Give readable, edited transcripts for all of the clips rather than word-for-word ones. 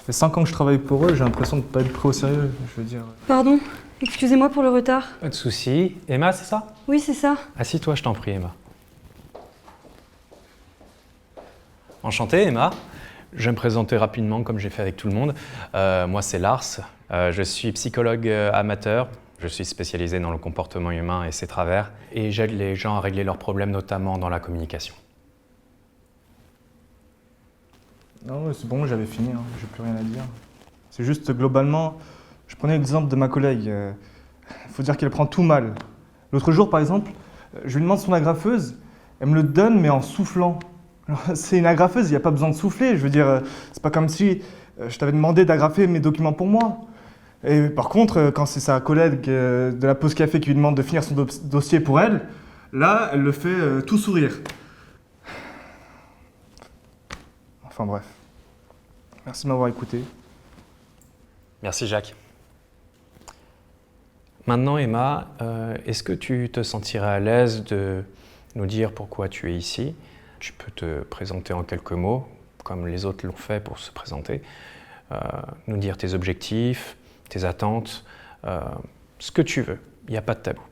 fait 5 ans que je travaille pour eux, j'ai l'impression de ne pas être pris au sérieux, je veux dire. Pardon, excusez-moi pour le retard. Pas de souci. Emma, c'est ça? Oui, c'est ça. Assis-toi, je t'en prie, Emma. Enchanté, Emma. Je vais me présenter rapidement, comme j'ai fait avec tout le monde. Moi, c'est Lars. Je suis psychologue amateur. Je suis spécialisé dans le comportement humain et ses travers. Et j'aide les gens à régler leurs problèmes, notamment dans la communication. Non, c'est bon, j'avais fini, hein, j'ai plus rien à dire. C'est juste, globalement, je prenais l'exemple de ma collègue. Faut dire qu'elle prend tout mal. L'autre jour, par exemple, je lui demande son agrafeuse, elle me le donne, mais en soufflant. Alors, c'est une agrafeuse, il n'y a pas besoin de souffler. Je veux dire, c'est pas comme si je t'avais demandé d'agrafer mes documents pour moi. Et par contre, quand c'est sa collègue de la pause café qui lui demande de finir son dossier pour elle, là, elle le fait tout sourire. Enfin bref. Merci de m'avoir écouté. Merci, Jacques. Maintenant, Emma, est-ce que tu te sentirais à l'aise de nous dire pourquoi tu es ici? Tu peux te présenter en quelques mots, comme les autres l'ont fait pour se présenter. Nous dire tes objectifs, tes attentes, ce que tu veux. Il n'y a pas de tabou.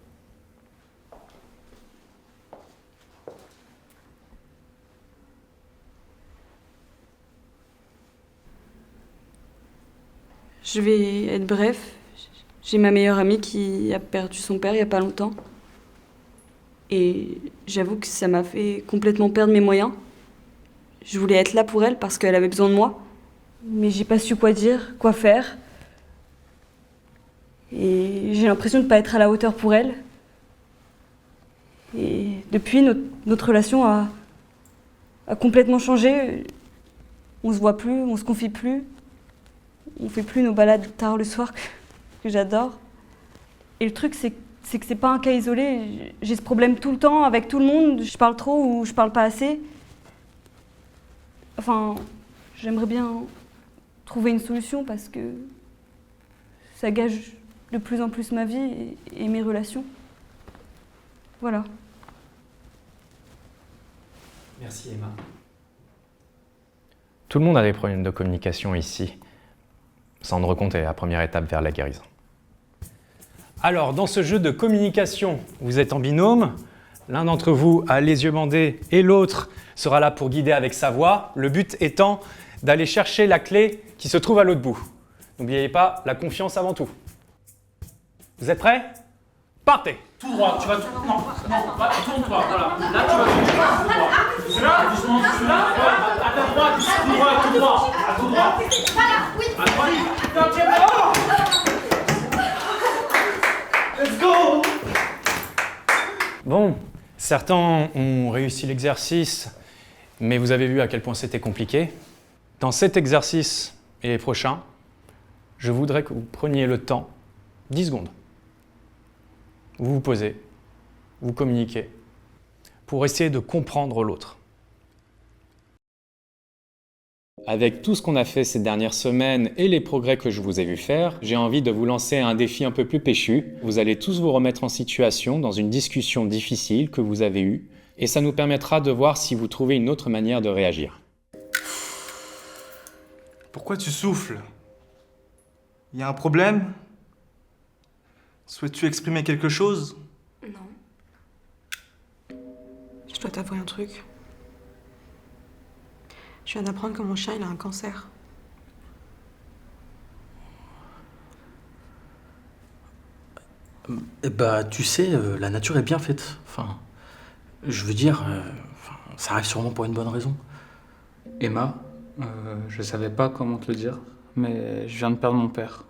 Je vais être bref. J'ai ma meilleure amie qui a perdu son père il n'y a pas longtemps. Et j'avoue que ça m'a fait complètement perdre mes moyens. Je voulais être là pour elle parce qu'elle avait besoin de moi. Mais j'ai pas su quoi dire, quoi faire. Et j'ai l'impression de ne pas être à la hauteur pour elle. Et depuis, notre relation a complètement changé. On se voit plus, on se confie plus. On fait plus nos balades tard le soir que j'adore. Et le truc, c'est que c'est pas un cas isolé. J'ai ce problème tout le temps avec tout le monde. Je parle trop ou je parle pas assez. Enfin, j'aimerais bien trouver une solution parce que ça gâche de plus en plus ma vie et mes relations. Voilà. Merci, Emma. Tout le monde a des problèmes de communication ici. S'en rendre compte est la première étape vers la guérison. Alors, dans ce jeu de communication, vous êtes en binôme. L'un d'entre vous a les yeux bandés et l'autre sera là pour guider avec sa voix. Le but étant d'aller chercher la clé qui se trouve à l'autre bout. N'oubliez pas, la confiance avant tout. Vous êtes prêts? Partez! Tout droit, tu vas tout. Non, tourne-toi, voilà. Là, tu vas tout droit. Celui-là, doucement, celui-là, à ta droite, tout droit, tout droit. À tout droit. Voilà, oui. À droite. Non, tiens, let's go! Bon, certains ont réussi l'exercice, mais vous avez vu à quel point c'était compliqué. Dans cet exercice et les prochains, je voudrais que vous preniez le temps, 10 secondes. Vous vous posez, vous communiquez, pour essayer de comprendre l'autre. Avec tout ce qu'on a fait ces dernières semaines et les progrès que je vous ai vu faire, j'ai envie de vous lancer un défi un peu plus péchu. Vous allez tous vous remettre en situation dans une discussion difficile que vous avez eue, et ça nous permettra de voir si vous trouvez une autre manière de réagir. Pourquoi tu souffles? Il y a un problème? Souhaites-tu exprimer quelque chose? Non. Je dois t'avouer un truc. Je viens d'apprendre que mon chien, il a un cancer. Bah, tu sais, la nature est bien faite. Enfin, je veux dire, ça arrive sûrement pour une bonne raison. Emma, je savais pas comment te le dire, mais je viens de perdre mon père.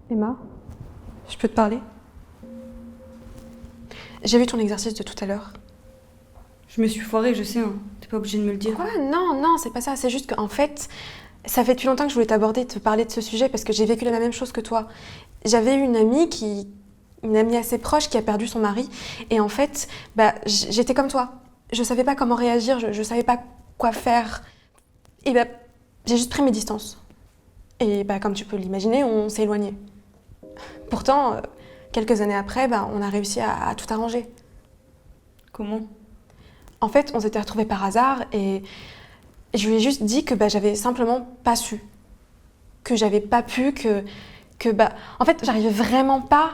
Emma, je peux te parler? J'ai vu ton exercice de tout à l'heure. Je me suis foirée, je sais, hein. T'es pas obligée de me le dire. Quoi? Non, c'est pas ça. C'est juste qu'en fait, ça fait depuis longtemps que je voulais t'aborder, te parler de ce sujet parce que j'ai vécu la même chose que toi. J'avais eu une amie assez proche qui a perdu son mari. Et en fait, j'étais comme toi. Je savais pas comment réagir, je savais pas quoi faire. Et j'ai juste pris mes distances. Et comme tu peux l'imaginer, on s'est éloignés. Pourtant, quelques années après, on a réussi à tout arranger. Comment? En fait, on s'était retrouvés par hasard et je lui ai juste dit que j'avais simplement pas su. Que j'avais pas pu, en fait, j'arrivais vraiment pas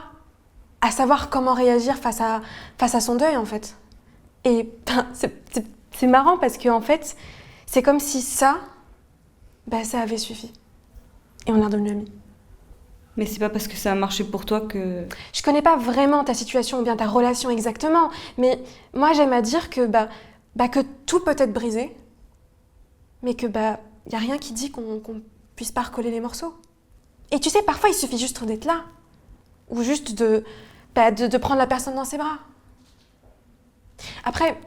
à savoir comment réagir face à son deuil, en fait. Et c'est marrant parce que, en fait, c'est comme si ça avait suffi. Et on est redevenus amis. Mais c'est pas parce que ça a marché pour toi que... Je connais pas vraiment ta situation ou bien ta relation exactement, mais moi j'aime à dire que, que tout peut être brisé, mais que y a rien qui dit qu'on puisse pas recoller les morceaux. Et tu sais, parfois il suffit juste d'être là, ou juste de prendre la personne dans ses bras. Après,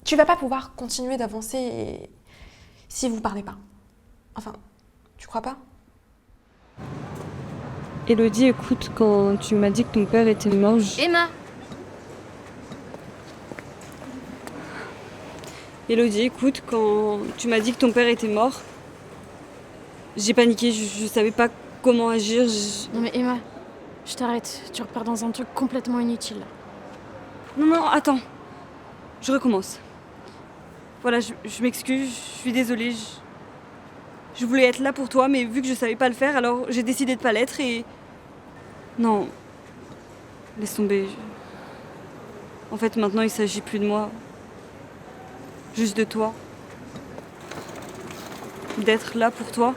tu vas pas pouvoir continuer d'avancer si vous parlez pas. Enfin, tu crois pas ? Élodie, écoute, quand tu m'as dit que ton père était mort, Emma! Élodie, écoute, quand tu m'as dit que ton père était mort, j'ai paniqué, je savais pas comment agir. Non mais Emma, je t'arrête, tu repars dans un truc complètement inutile. Non, attends. Je recommence. Voilà, je m'excuse, je suis désolée. Je voulais être là pour toi, mais vu que je savais pas le faire, alors j'ai décidé de pas l'être et... Non. Laisse tomber. En fait, maintenant, il s'agit plus de moi. Juste de toi. D'être là pour toi.